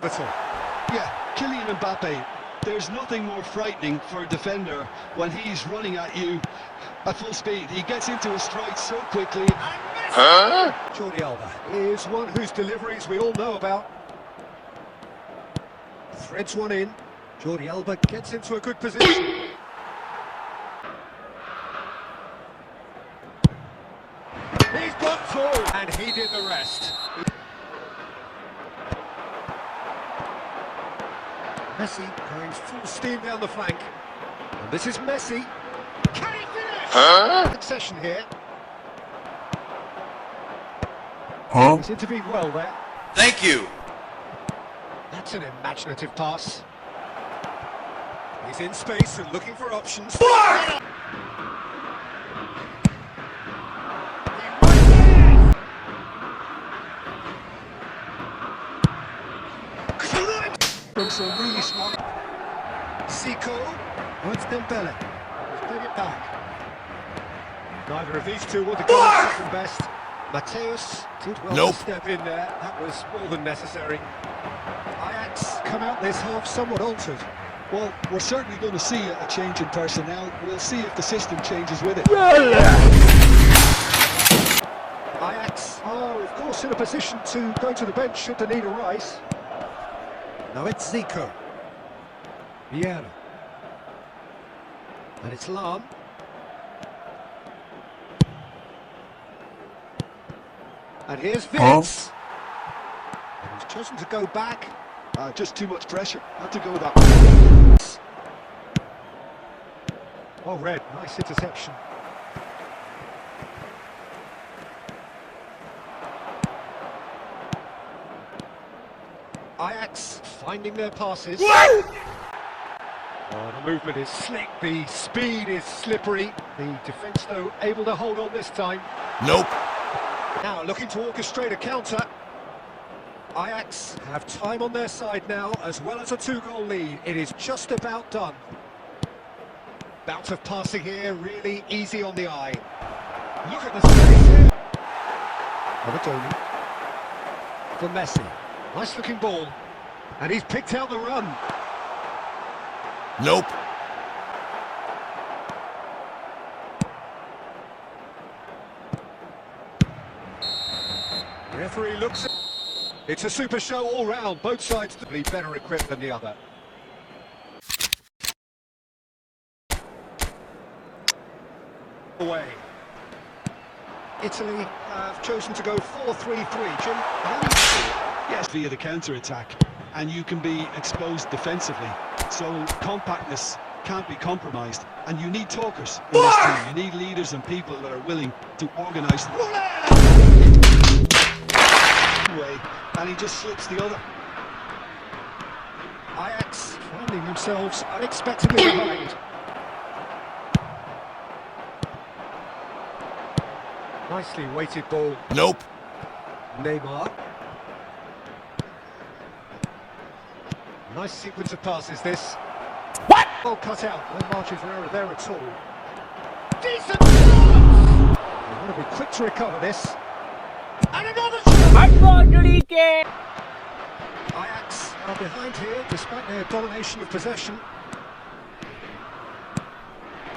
pivotal. Yeah, Kylian Mbappe. There's nothing more frightening for a defender when he's running at you at full speed. He gets into his stride so quickly. Jordi Alba is one whose deliveries we all know about. Threads one in. Jordi Alba gets into a good position. He's got through, and he did the rest. Messi going full steam down the flank. And this is Messi. Can he finish? Succession here. He's intervened well there. Thank you. That's an imaginative pass. He's in space and looking for options. So really smart. Zico. Oh, it's Dembele. He's playing it back. Neither of these two want to go second best. Mateus did well to step in there. That was more than necessary. Ajax come out this half somewhat altered. Well, we're certainly going to see a change in personnel. We'll see if the system changes with it. Ajax are, of course, in a position to go to the bench should they need a rise. Now it's Zico. Vieira. And it's Lam. And here's Vince. And he's chosen to go back. Just too much pressure. Had to go that way. Oh, Red, nice interception. Ajax finding their passes. Oh, the movement is slick, the speed is slippery. The defence, though, able to hold on this time. Nope. Now looking to orchestrate a counter. Ajax have time on their side now, as well as a 2-goal lead. It is just about done. Bout of passing here, really easy on the eye. Look at the space here. Tony. For Messi. Nice looking ball. And he's picked out the run. Nope. Referee looks at... It's a super show all round. Both sides to be better equipped than the other. Away. Italy have chosen to go 4-3-3. Jim, how do you see it? Yes, via the counter-attack. And you can be exposed defensively. So compactness can't be compromised. And you need talkers in this team. You need leaders and people that are willing to organise them. Way, and he just slips the other. Ajax finding themselves unexpectedly behind. Nicely weighted ball. Nope. Neymar. Nice sequence of passes this. What? Well cut out. No margin for error there at all. Decent shot! They want to be quick to recover this. And another shot! Ajax are behind here despite their domination of possession.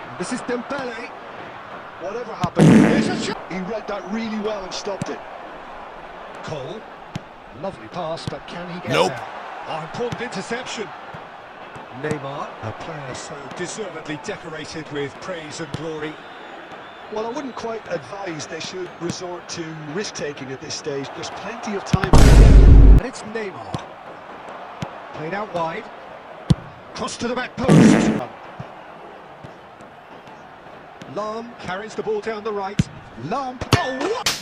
And this is Dembele. Whatever happened, he read that really well and stopped it. Cole. Lovely pass, but can he get Nope. there? Oh, important interception. Neymar, a player so deservedly decorated with praise and glory. Well, I wouldn't quite advise they should resort to risk-taking at this stage. There's plenty of time. And it's Neymar. Played out wide. Cross to the back post. Lam carries the ball down the right. Lam. Oh, what?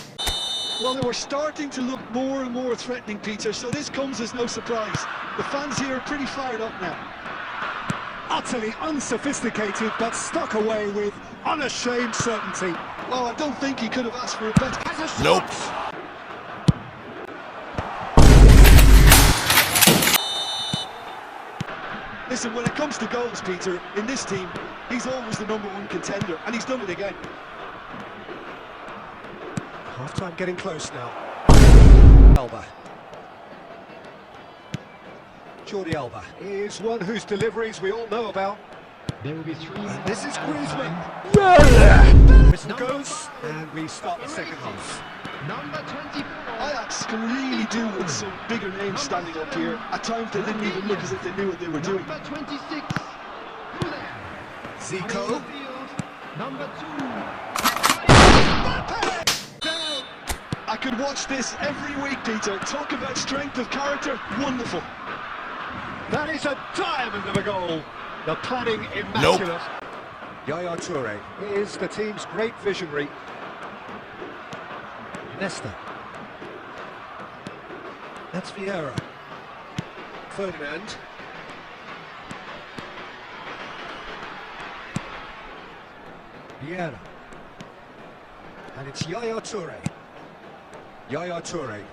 Well, they were starting to look more and more threatening, Peter, so this comes as no surprise. The fans here are pretty fired up now. Utterly unsophisticated, but stuck away with unashamed certainty. Well, I don't think he could have asked for a better. Nope. Listen, when it comes to goals, Peter, in this team, he's always the #1 contender, and he's done it again. Half-time getting close now. Alba. Jordi Alba is one whose deliveries we all know about. There will be 3 And this is Griezmann. Whistle goes, and we start the second half. Number 24. Ajax can really do with some bigger names standing up here. At times they didn't even look as if they knew what they were doing. Number 26. Zico. Number 2. I could watch this every week, Peter. Talk about strength of character. Wonderful. That is a diamond of a goal. The planning immaculate. Yaya Toure is the team's great visionary. Nesta. That's Vieira. Ferdinand. Vieira. And it's Yaya Toure. Yaya Toure.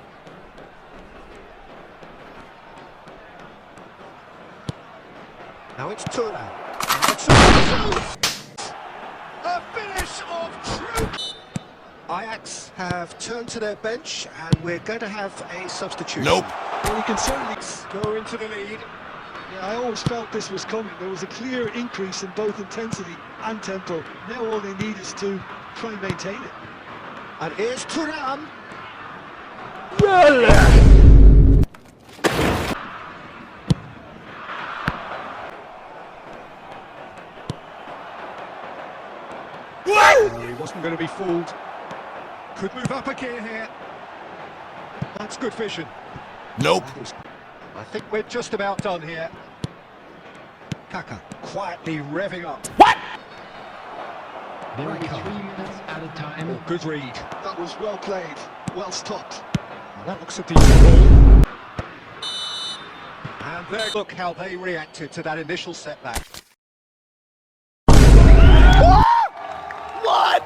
Now it's Toure. A finish of truth. Ajax have turned to their bench, and we're going to have a substitution. Well, you can certainly Go into the lead. Yeah, I always felt this was coming. There was a clear increase in both intensity and tempo. Now all they need is to try and maintain it. And here's Thuram. Oh, he wasn't going to be fooled. Could move up a gear here. That's good vision. Nope. I think we're just about done here. Kaka quietly revving up. There will be 3 minutes at a time. Oh, good read. That was well played, well stopped. Well, that looks a decent ball. And there, look how they reacted to that initial setback. What?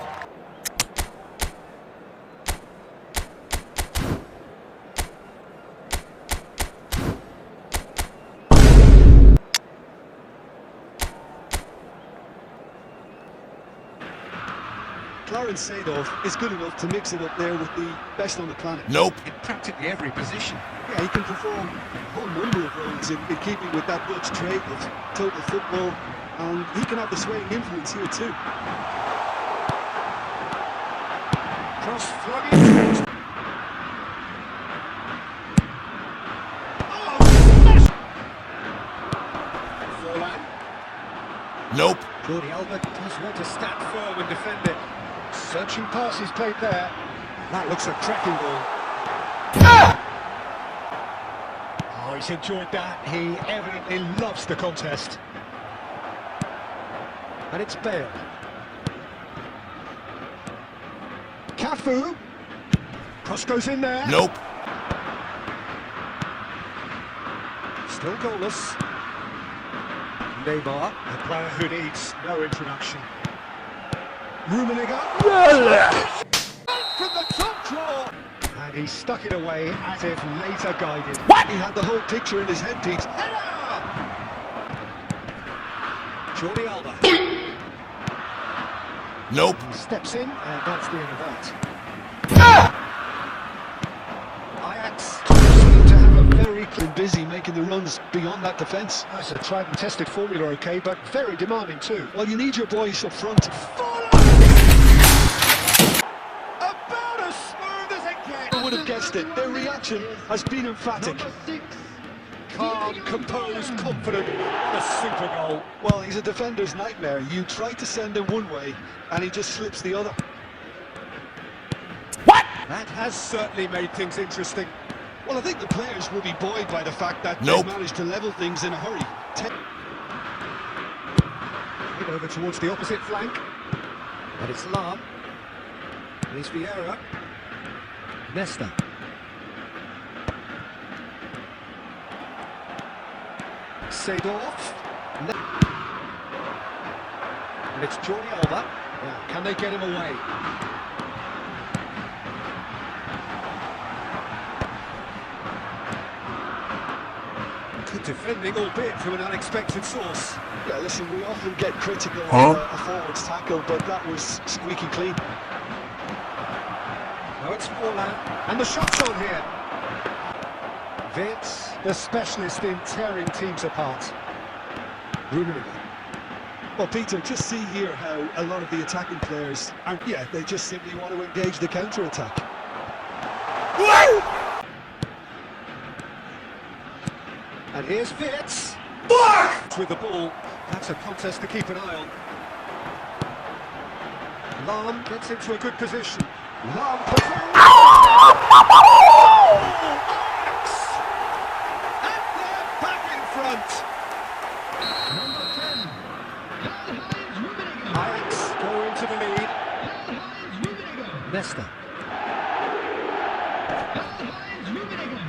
Clarence Seedorf is good enough to mix it up there with the best on the planet. Nope. In practically every position. Yeah, he can perform a whole number of roles in keeping with that Dutch trait of total football, and he can have the swaying influence here too. Cross flung in. Oh, smash! Forlan. Nope. Jordi Alba does want to stand firm and defend it. Searching passes played there. That looks a cracking ball. Oh, he's enjoyed that. He evidently loves the contest. And it's Bale. Cafu. Cross goes in there. Nope. Still goalless. Neymar, a player who needs no introduction. Rummenigge. From the top draw. And he stuck it away as if later guided. He had the whole picture in his head, Pete. Header! Jordi Alba. Nope. He steps in, and that's the end of that. Ajax seem to have a very clean. Been busy making the runs beyond that defence. That's a tried and tested formula, okay, but very demanding too. Well, you need your boys up front. About as smooth as it gets. I would have guessed it. Their reaction has been emphatic. Number 6. Calm, composed, confident. What a super goal. Well, he's a defender's nightmare. You try to send him one way, and he just slips the other. That has certainly made things interesting. Well, I think the players will be buoyed by the fact that Nope. they managed to level things in a hurry. Hit over towards the opposite flank. And it's Lam. And it's Vieira. Nesta. Seedorf. And it's Jordi Alba. Now, can they get him away? Good defending, albeit from an unexpected source. Yeah, listen, we often get critical of a forward's tackle, but that was squeaky clean. Now it's Forlan, and the shot's on here. Vince, the specialist in tearing teams apart. Rudiger. Well, Peter, just see here how a lot of the attacking players are, they just simply want to engage the counter-attack. And here's Vince. With the ball. That's a contest to keep an eye on. Lahm gets into a good position. Lahm puts it. And they're back in front. Number 10. Karl-Heinz Rummenigge. Ajax go into the lead. Karl-Heinz Rummenigge. Nesta. Karl-Heinz Rummenigge.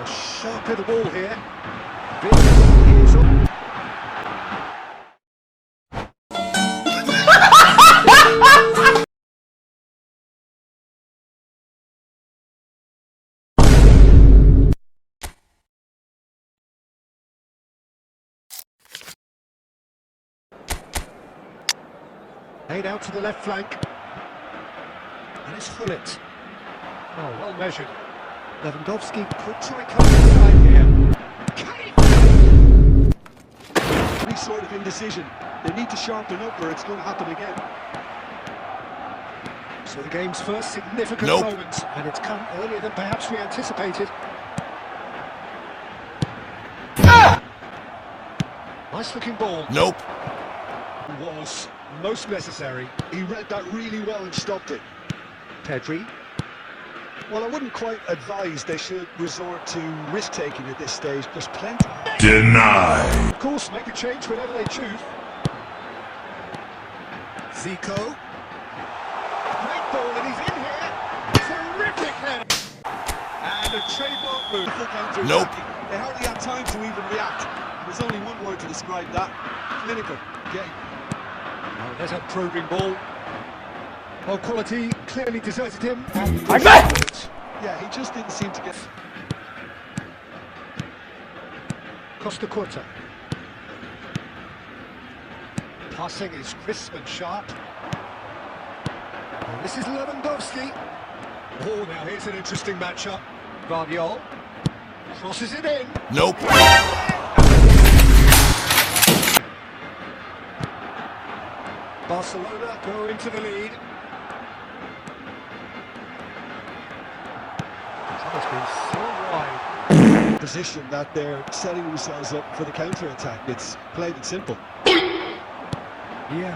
Sharp hit the ball here. Vince is on. Laid out to the left flank. And it's Hullet. Oh, well measured. Lewandowski could try coming inside here. Any sort of indecision, they need to sharpen up or it's going to happen again. So the game's first significant Nope. moment, and it's come earlier than perhaps we anticipated. Nice looking ball. Nope. Was most necessary. He read that really well and stopped it. Pedri. Well, I wouldn't quite advise they should resort to risk-taking at this stage. There's plenty. Denied. Of course, make a change whenever they choose. Zico. Great ball, and he's in here. Terrific header. And a trademark move. Nope. They hardly had time to even react. There's only one word to describe that. Clinical. Game. Oh, there's a probing ball. Well, quality clearly deserted him. Yeah, he just didn't seem to get... Costa Curta. Passing is crisp and sharp. And this is Lewandowski. Oh, now here's an interesting matchup. Guardiola crosses it in. Nope. Barcelona go into the lead. It's been so wide. Position that they're setting themselves up for the counter-attack. It's plain and simple. Yeah.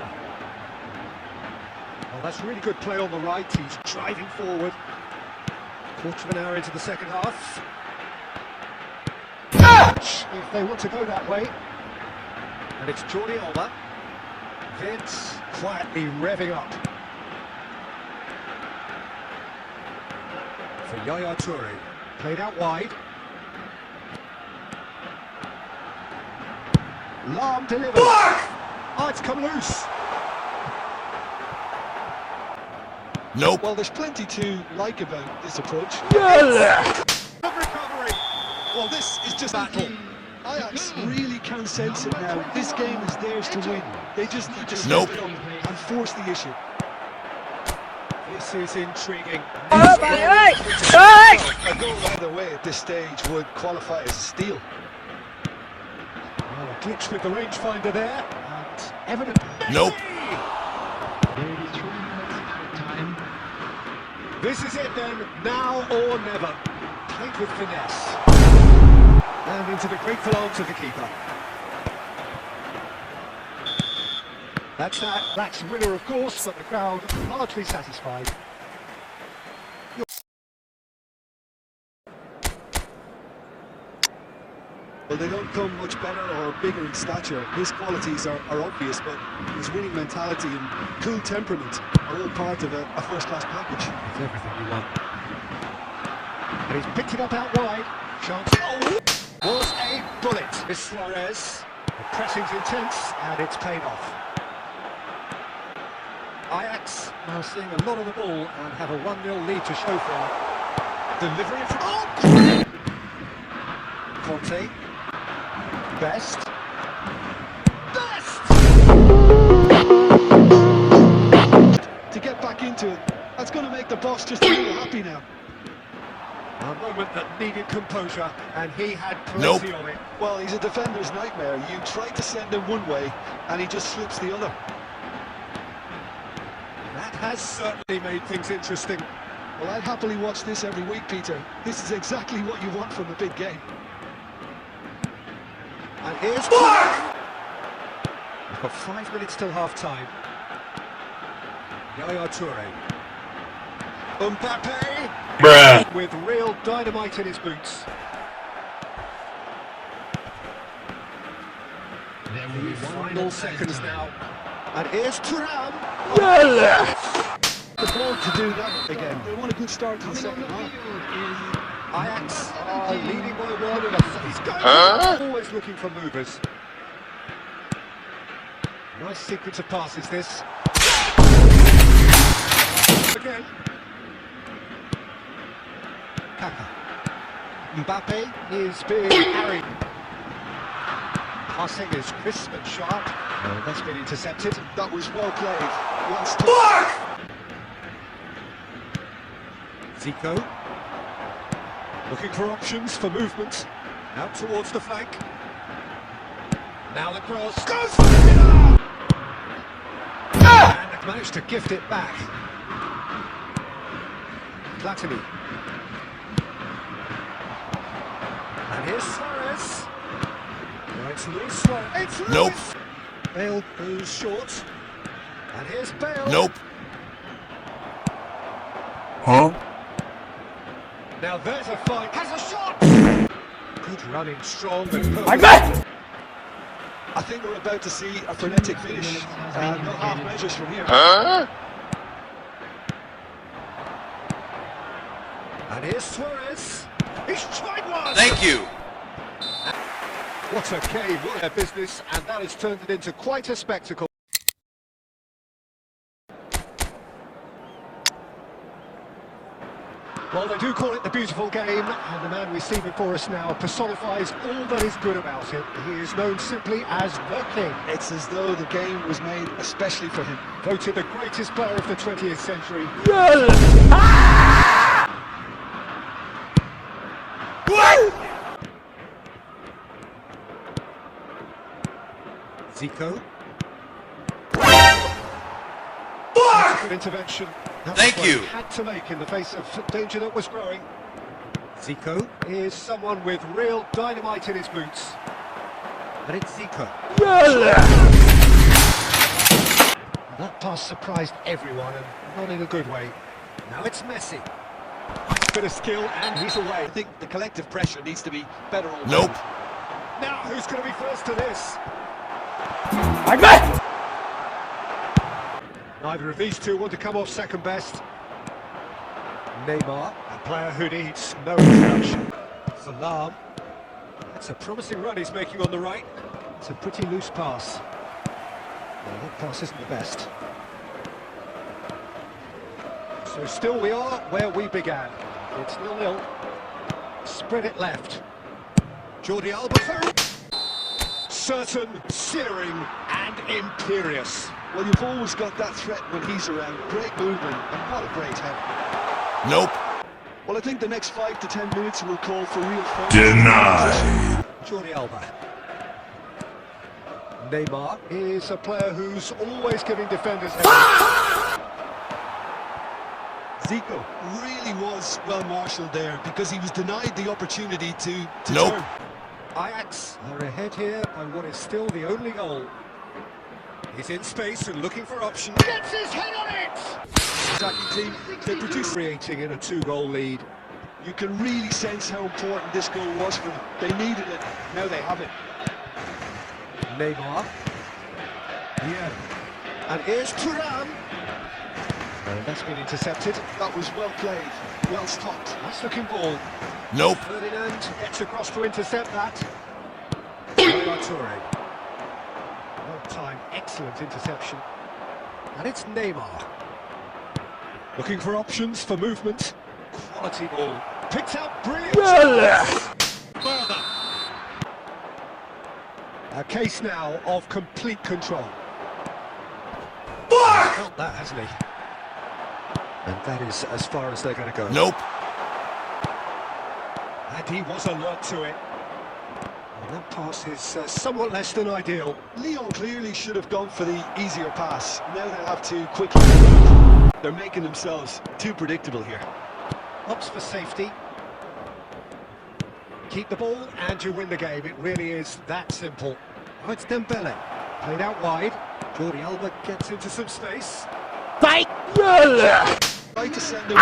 Well, that's really good play on the right. He's driving forward. Quarter of an hour into the second half. If they want to go that way. And it's Guardiola. Vince quietly revving up. For Yaya Toure. Played out wide. Lahm delivers. Oh, it's come loose. Nope. Well, there's plenty to like about this approach. Good recovery. Well, this is just battle. Ajax really can sense it now. This game is theirs to win. They just need to step it up and force the issue. This is intriguing. A goal either way at this stage would qualify as a steal. Well, a glitch with the rangefinder there, and evident. Nope. There will be 3 minutes added time. This is it then, now or never. Played with finesse. And into the grateful arms of the keeper. That's that. That's winner, of course, but the crowd largely satisfied. Well, they don't come much better or bigger in stature. His qualities are obvious, but his winning mentality and cool temperament are all part of a first-class package. It's everything you want. And he's picked it up out wide. Chance. Oh! Was a bullet. This Suarez. The pressing's intense, and it's paid off. Ajax now seeing a lot of the ball and have a 1-0 lead to show for. Delivery of... Oh! Conte. Best. to it. That's going to make the boss just a little happy now. A moment that needed composure, and he had Nope. plenty of it. Well, he's a defender's nightmare. You try to send him one way, and he just slips the other. That has certainly made things interesting. Well, I'd happily watch this every week, Peter. This is exactly what you want from a big game. And here's We've got 5 minutes till half-time. Yaya Toure. Mbappe! Bruh. With real dynamite in his boots. There will be The one final minute seconds added time. now. And here's Thuram. The ball to do that again. They want a good start to the second half. Ajax are leading by 1 and he's going always looking for movers. Nice sequence of passes this. Again. Kaka. Mbappe is being harried. Passing is crisp and sharp. That's been intercepted. That was well played. Well stopped. Zico. Looking for options for movement. Out towards the flank. Now the cross. Goes for the winner! And they've managed to gift it back. Platini. And here's Suarez. No, it's Luis Suarez. It's Luis. Nope. Bale goes short. And here's Bale. Nope. Now there's a fight. Has a shot. Good running, strong and perfect. I think we're about to see a frenetic finish. No half measures from here. And here's Suarez. He's tried one. Thank you. What a game, what a business, and that has turned it into quite a spectacle. Well, they do call it the beautiful game, and the man we see before us now personifies all that is good about it. He is known simply as the King. It's as though the game was made especially for him. Voted the greatest player of the 20th century. Zico. Good intervention. That was Thank what you. he had to make in the face of danger that was growing. Zico is someone with real dynamite in his boots. And it's Zico. That pass surprised everyone, and not in a good way. Now it's Messi. Nice bit of skill, and he's away. I think the collective pressure needs to be better all Nope. round. Now who's going to be first to this? Neither of these two want to come off second best. Neymar, a player who needs no introduction. Salam. That's a promising run he's making on the right. It's a pretty loose pass. Well, that pass isn't the best. So still we are where we began. It's 0-0. Spread it left. Jordi Alba. Certain, searing and imperious. Well, you've always got that threat when he's around. Great movement, and what a great head. Nope. Well, I think the next 5 to 10 minutes will call for real focus. Denied. Jordi Alba. Neymar is a player who's always giving defenders Zico really was well marshalled there because he was denied the opportunity to Nope. turn. Ajax are ahead here by what is still the only goal. He's in space and looking for options. Gets his head on it! Attacking team, They produce creating in a 2-goal lead. you can really sense how important this goal was for them. They needed it, now they have it. Neymar. Yeah, And here's Thuram. And that's been intercepted. that was well played, well stopped. Nice looking ball. Nope. Ferdinand gets across to intercept that. Yaya Toure. Well timed, excellent interception. And it's Neymar. Looking for options for movement. Quality ball. Picked out brilliant. Further. A case now of complete control. Felt that, hasn't he? And that is as far as they're going to go. Nope. And he was alert to it. And that pass is somewhat less than ideal. Lyon clearly should have gone for the easier pass. Now they'll have to quickly move. They're making themselves too predictable here. Opts for safety. Keep the ball and you win the game. It really is that simple. Oh, it's Dembele. Played out wide. Jordi Alba gets into some space. Right to send him.